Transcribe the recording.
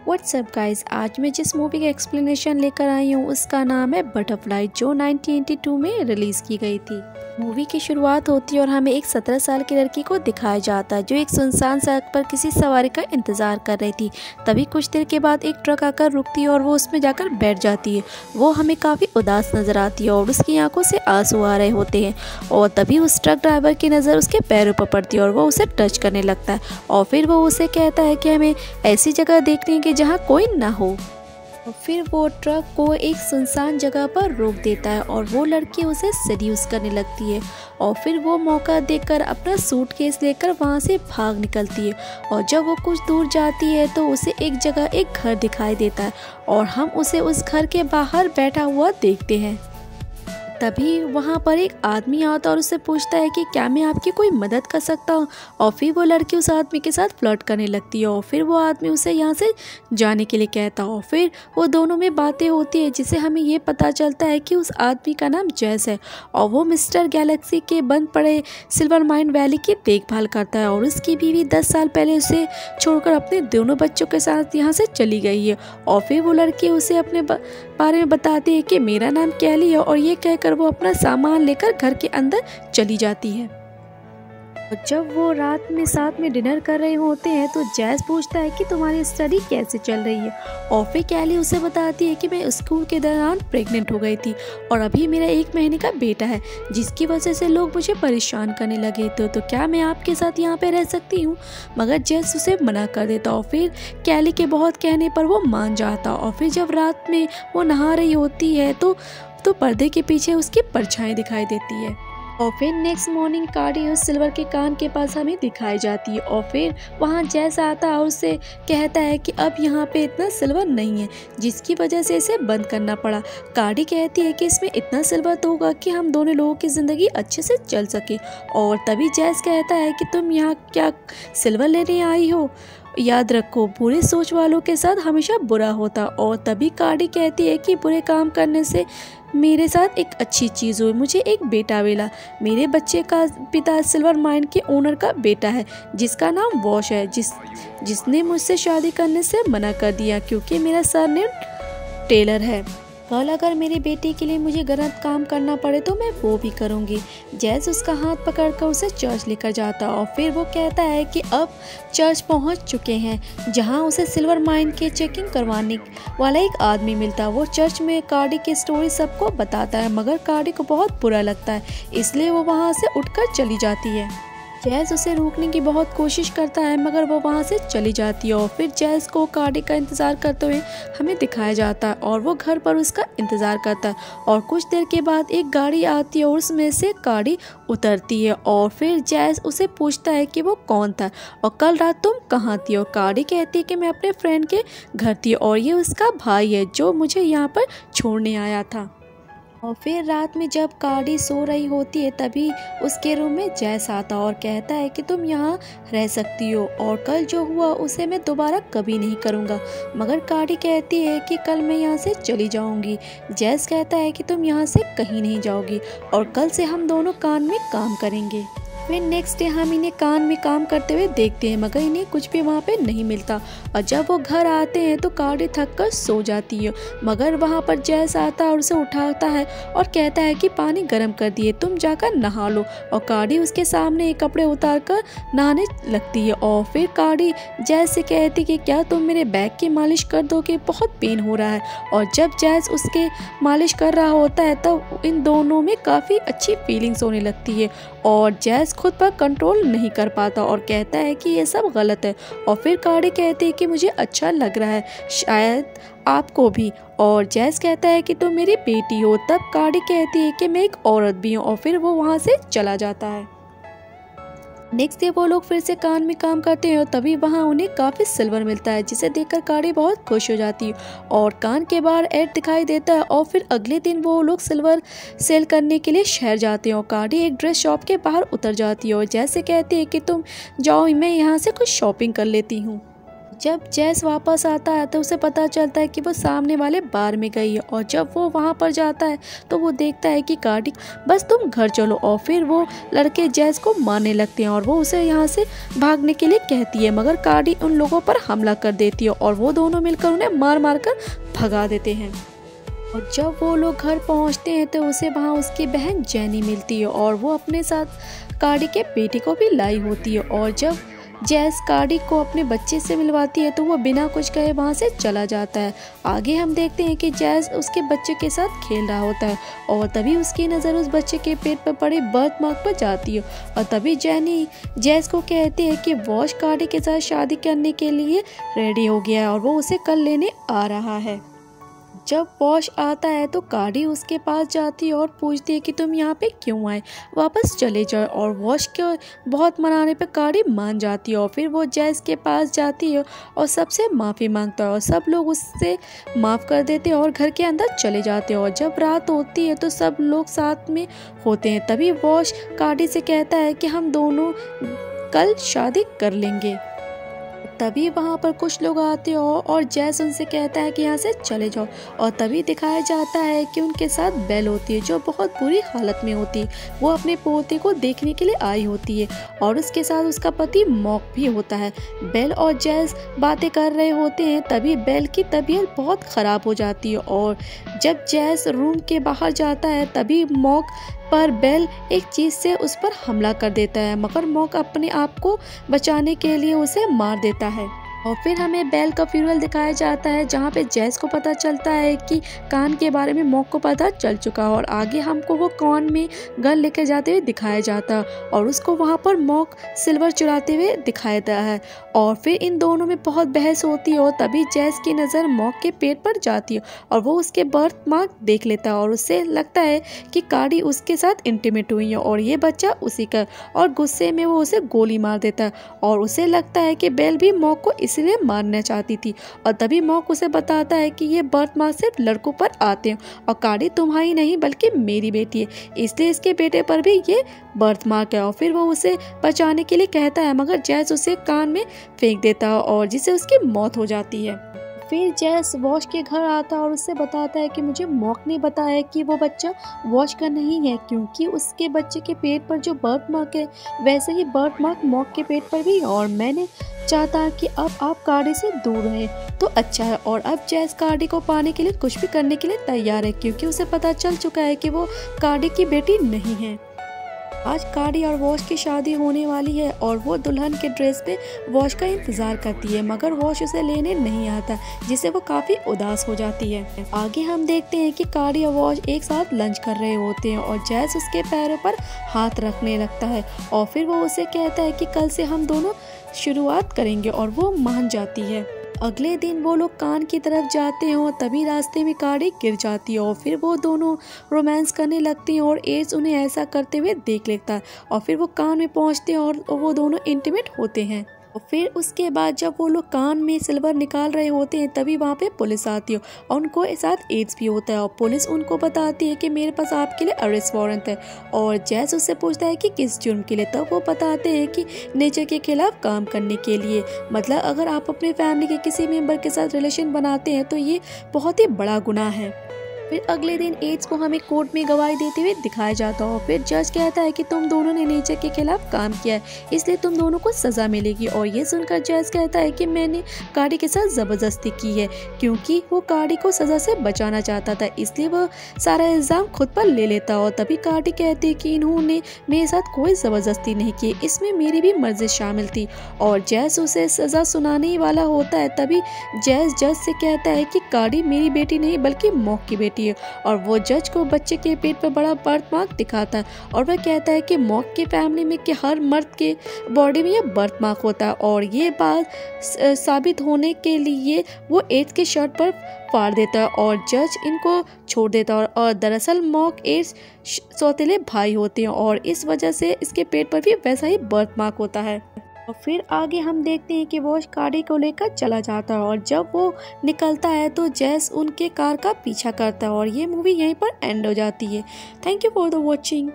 WhatsApp guys, आज मैं जिस मूवी का एक्सप्लेनेशन लेकर आई हूँ उसका नाम है बटरफ्लाई, जो 1982 में रिलीज़ की गई थी। मूवी की शुरुआत होती है और हमें एक 17 साल की लड़की को दिखाया जाता है जो एक सुनसान सड़क पर किसी सवारी का इंतज़ार कर रही थी। तभी कुछ देर के बाद एक ट्रक आकर रुकती है और वो उसमें जाकर बैठ जाती है। वो हमें काफ़ी उदास नज़र आती है और उसकी आंखों से आंसू आ रहे होते हैं। और तभी उस ट्रक ड्राइवर की नज़र उसके पैरों पर पड़ती है और वो उसे टच करने लगता है और फिर वो उसे कहता है कि हमें ऐसी जगह देखनी है कि जहाँ कोई ना हो। और फिर वो ट्रक को एक सुनसान जगह पर रोक देता है और वो लड़की उसे सेड्यूस करने लगती है। और फिर वो मौका देखकर अपना सूटकेस लेकर वहाँ से भाग निकलती है। और जब वो कुछ दूर जाती है तो उसे एक जगह एक घर दिखाई देता है और हम उसे उस घर के बाहर बैठा हुआ देखते हैं। तभी वहाँ पर एक आदमी आता और उससे पूछता है कि क्या मैं आपकी कोई मदद कर सकता हूँ। और फिर वो लड़की उस आदमी के साथ फ्लर्ट करने लगती है और फिर वो आदमी उसे यहाँ से जाने के लिए कहता है। और फिर वो दोनों में बातें होती है जिससे हमें ये पता चलता है कि उस आदमी का नाम जैस है और वो मिस्टर गैलेक्सी के बंद पड़े सिल्वर माइन वैली की देखभाल करता है। और उसकी बीवी 10 साल पहले उसे छोड़कर अपने दोनों बच्चों के साथ यहाँ से चली गई है। और फिर वो लड़की उसे अपने बारे में बताती है कि मेरा नाम कैली है और ये कहकर वो अपना सामान लेकर घर के अंदर चली जाती है। और जब वो रात में साथ में डिनर कर रहे होते हैं तो जैस पूछता है कि तुम्हारी स्टडी कैसे चल रही है। और फिर कैली उसे बताती है कि मैं स्कूल के दौरान प्रेग्नेंट हो गई थी और अभी मेरा 1 महीने का बेटा है जिसकी वजह से लोग मुझे परेशान करने लगे तो क्या मैं आपके साथ यहाँ पे रह सकती हूँ। मगर जैस उसे मना कर देता और फिर कैली के बहुत कहने पर वो मान जाता। और फिर जब रात में वो नहा रही होती है तो पर्दे के पीछे उसकी परछाई दिखाई देती है। और फिर नेक्स्ट मॉर्निंग कार्डी उस सिल्वर के कान के पास हमें दिखाई जाती है। और फिर वहाँ जैस आता है और उससे कहता है कि अब यहाँ पे इतना सिल्वर नहीं है जिसकी वजह से इसे बंद करना पड़ा। कार्डी कहती है कि इसमें इतना सिल्वर तो होगा कि हम दोनों लोगों की ज़िंदगी अच्छे से चल सके। और तभी जैस कहता है कि तुम यहाँ क्या सिल्वर लेने आई हो, याद रखो बुरे सोच वालों के साथ हमेशा बुरा होता। और तभी कार्डी कहती है कि बुरे काम करने से मेरे साथ एक अच्छी चीज़ हुई, मुझे एक बेटा मिला। मेरे बच्चे का पिता सिल्वर माइन के ओनर का बेटा है जिसका नाम वॉश है, जिसने मुझसे शादी करने से मना कर दिया क्योंकि मेरा सरनेम टेलर है। कल अगर मेरे बेटे के लिए मुझे गलत काम करना पड़े तो मैं वो भी करूँगी। जैस उसका हाथ पकड़कर उसे चर्च लेकर जाता और फिर वो कहता है कि अब चर्च पहुंच चुके हैं जहां उसे सिल्वर माइन के चेकिंग करवाने वाला एक आदमी मिलता है। वो चर्च में कार्डी की स्टोरी सबको बताता है मगर कार्डी को बहुत बुरा लगता है इसलिए वो वहां से उठकर चली जाती है। जैस उसे रोकने की बहुत कोशिश करता है मगर वो वहाँ से चली जाती है। और फिर जैस को कार्डी का इंतज़ार करते हुए हमें दिखाया जाता है और वो घर पर उसका इंतज़ार करता है। और कुछ देर के बाद एक गाड़ी आती है और उसमें से कार्डी उतरती है। और फिर जैस उसे पूछता है कि वो कौन था और कल रात तुम कहाँ थी। और कार्डी कहती है कि मैं अपने फ्रेंड के घर थी और ये उसका भाई है जो मुझे यहाँ पर छोड़ने आया था। और फिर रात में जब कार्डी सो रही होती है तभी उसके रूम में जैस आता और कहता है कि तुम यहाँ रह सकती हो और कल जो हुआ उसे मैं दोबारा कभी नहीं करूँगा। मगर कार्डी कहती है कि कल मैं यहाँ से चली जाऊँगी। जैस कहता है कि तुम यहाँ से कहीं नहीं जाओगी और कल से हम दोनों कान में काम करेंगे। फिर नेक्स्ट डे हम इन्हें कान में काम करते हुए देखते हैं मगर इन्हें कुछ भी वहाँ पे नहीं मिलता। और जब वो घर आते हैं तो कार्डी थक कर सो जाती है मगर वहाँ पर जैस आता है और उसे उठाता है और कहता है कि पानी गर्म कर दिए, तुम जाकर नहा लो। और कार्डी उसके सामने एक कपड़े उतार कर नहाने लगती है। और फिर कार्डी जैस से कहती है कि क्या तुम मेरे बैक की मालिश कर दोगे, बहुत पेन हो रहा है। और जब जैस उसके मालिश कर रहा होता है तब इन दोनों में काफ़ी अच्छी फीलिंग्स होने लगती है और जैस खुद पर कंट्रोल नहीं कर पाता और कहता है कि ये सब गलत है। और फिर कार्डी कहती है कि मुझे अच्छा लग रहा है, शायद आपको भी। और जैस कहता है कि तुम मेरी बेटी हो। तब कार्डी कहती है कि मैं एक औरत भी हूँ और फिर वो वहाँ से चला जाता है। नेक्स्ट डे वो लोग फिर से कान में काम करते हैं और तभी वहाँ उन्हें काफ़ी सिल्वर मिलता है जिसे देखकर कार्डी बहुत खुश हो जाती है और कान के बाहर ऐड दिखाई देता है। और फिर अगले दिन वो लोग सिल्वर सेल करने के लिए शहर जाते हैं और कार्डी एक ड्रेस शॉप के बाहर उतर जाती है और जैसे कहती है कि तुम जाओ, मैं यहाँ से कुछ शॉपिंग कर लेती हूँ। जब जैस वापस आता है तो उसे पता चलता है कि वो सामने वाले बार में गई है, और जब वो वहाँ पर जाता है तो वो देखता है कि कार्डी बस तुम घर चलो, और फिर वो लड़के जैस को मारने लगते हैं और वो उसे यहाँ से भागने के लिए कहती है, मगर कार्डी उन लोगों पर हमला कर देती है और वो दोनों मिलकर उन्हें मार मार कर भगा देते हैं। और जब वो लोग घर पहुँचते हैं तो उसे वहाँ उसकी बहन जेनी मिलती है और वो अपने साथ कार्डी के बेटे को भी लाई होती है। और जब जैस कार्डी को अपने बच्चे से मिलवाती है तो वो बिना कुछ कहे वहाँ से चला जाता है। आगे हम देखते हैं कि जैस उसके बच्चे के साथ खेल रहा होता है और तभी उसकी नज़र उस बच्चे के पेट पर पड़े बर्थ मार्क पर जाती है, और तभी जेनी जैस को कहती है कि वॉश कार्डी के साथ शादी करने के लिए रेडी हो गया है और वो उसे कल लेने आ रहा है। जब वॉश आता है तो कार्डी उसके पास जाती है और पूछती है कि तुम यहाँ पे क्यों आए, वापस चले जाओ। और वॉश के बहुत मनाने पे कार्डी मान जाती है और फिर वो जैस के पास जाती है और सबसे माफ़ी मांगता है और सब लोग उससे माफ़ कर देते हैं और घर के अंदर चले जाते हैं। और जब रात होती है तो सब लोग साथ में होते हैं। तभी वॉश कार्डी से कहता है कि हम दोनों कल शादी कर लेंगे। तभी वहाँ पर कुछ लोग आते हो और जैस उनसे कहता है कि यहाँ से चले जाओ, और तभी दिखाया जाता है कि उनके साथ बेल होती है जो बहुत बुरी हालत में होती है। वो अपने पोते को देखने के लिए आई होती है और उसके साथ उसका पति मॉक भी होता है। बेल और जैस बातें कर रहे होते हैं, तभी बेल की तबीयत बहुत ख़राब हो जाती है और जब जैस रूम के बाहर जाता है तभी मॉक पर बेल एक चीज़ से उस पर हमला कर देता है, मगर मॉक अपने आप को बचाने के लिए उसे मार देता है। और फिर हमें बेल का फ्यूनरल दिखाया जाता है जहाँ पे जैस को पता चलता है कि कान के बारे में मॉक को पता चल चुका है, और आगे हमको वो कान में गन लेकर जाते हुए दिखाया जाता है और उसको वहाँ पर मॉक सिल्वर चुराते हुए दिखाया है। और फिर इन दोनों में बहुत बहस होती है और तभी जैस की नज़र मॉक के पेट पर जाती है और वो उसके बर्थ मार्क देख लेता है और उससे लगता है कि कार्डी उसके साथ इंटीमेट हुई है और ये बच्चा उसी का, और गुस्से में वो उसे गोली मार देता है और उसे लगता है कि बेल भी मॉक को इसलिए मारना चाहती थी। और तभी मॉक उसे बताता है कि ये बर्थ मार्क सिर्फ लड़कों पर आते हैं और कार्डी तुम्हारी नहीं बल्कि मेरी बेटी है, इसलिए इसके बेटे पर भी ये बर्थ मार्क है। और फिर वो उसे बचाने के लिए कहता है, मगर जैस उसे कान में फेंक देता है और जिससे उसकी मौत हो जाती है। फिर जैस वॉश के घर आता है और उससे बताता है कि मुझे मॉक ने बताया कि वो बच्चा वॉश का नहीं है, क्योंकि उसके बच्चे के पेट पर जो बर्थ मार्क है वैसे ही बर्थ मार्क मॉक के पेट पर भी, और मैंने चाहता कि अब आप कार्डी से दूर रहें तो अच्छा है। और अब जैस कार्डी को पाने के लिए कुछ भी करने के लिए तैयार है, क्योंकि उसे पता चल चुका है कि वो कार्डी की बेटी नहीं है। आज कार्डी और वॉश की शादी होने वाली है और वो दुल्हन के ड्रेस पे वॉश का इंतजार करती है, मगर वॉश उसे लेने नहीं आता, जिससे वो काफी उदास हो जाती है। आगे हम देखते हैं कि कार्डी और वॉश एक साथ लंच कर रहे होते हैं और जैस उसके पैरों पर हाथ रखने लगता है और फिर वो उसे कहता है कि कल से हम दोनों शुरुआत करेंगे, और वो मान जाती है। अगले दिन वो लोग कान की तरफ जाते हैं और तभी रास्ते में कार्डी गिर जाती है और फिर वो दोनों रोमांस करने लगती हैं और एड्स उन्हें ऐसा करते हुए देख लेता है और फिर वो कान में पहुंचते हैं और वो दोनों इंटीमेट होते हैं। और फिर उसके बाद जब वो लोग कान में सिल्वर निकाल रहे होते हैं तभी वहाँ पे पुलिस आती है और उनको साथ एड्स भी होता है और पुलिस उनको बताती है कि मेरे पास आपके लिए अरेस्ट वारंट है। और जैस उससे पूछता है कि किस जुर्म के लिए, तब वो बताते हैं कि नेचर के खिलाफ काम करने के लिए। मतलब अगर आप अपने फैमिली के किसी मेंबर के साथ रिलेशन बनाते हैं तो ये बहुत ही बड़ा गुनाह है। फिर अगले दिन एड्स को हमें कोर्ट में गवाही देते हुए दिखाया जाता है। फिर जज कहता है कि तुम दोनों ने नेचर के खिलाफ काम किया है, इसलिए तुम दोनों को सजा मिलेगी। और ये सुनकर जज कहता है कि मैंने कार्डी के साथ ज़बरदस्ती की है, क्योंकि वो कार्डी को सजा से बचाना चाहता था, इसलिए वो सारा इल्ज़ाम खुद पर ले लेता। और तभी कार्डी कहती है कि इन्होंने मेरे साथ कोई ज़बरदस्ती नहीं की, इसमें मेरी भी मर्जी शामिल थी। और जज उसे सज़ा सुनाने ही वाला होता है, तभी जज से कहता है कि कार्डी मेरी बेटी नहीं बल्कि मॉक की बेटी है। और वो जज को बच्चे के पेट पर बड़ा बर्थ मार्क दिखाता है और वह कहता है कि मॉक की फैमिली में कि हर मर्द के बॉडी में ये बर्थ मार्क होता है। और ये बात साबित होने के लिए वो एड्स के शर्ट पर फाड़ देता है और जज इनको छोड़ देता है। और दरअसल मॉक एड्स सौतेले भाई होते हैं और इस वजह से इसके पेट पर भी वैसा ही बर्थ मार्क होता है। और फिर आगे हम देखते हैं कि वॉश कार्डी को लेकर चला जाता है और जब वो निकलता है तो जैस उनके कार का पीछा करता है और ये मूवी यहीं पर एंड हो जाती है। Thank you for the watching.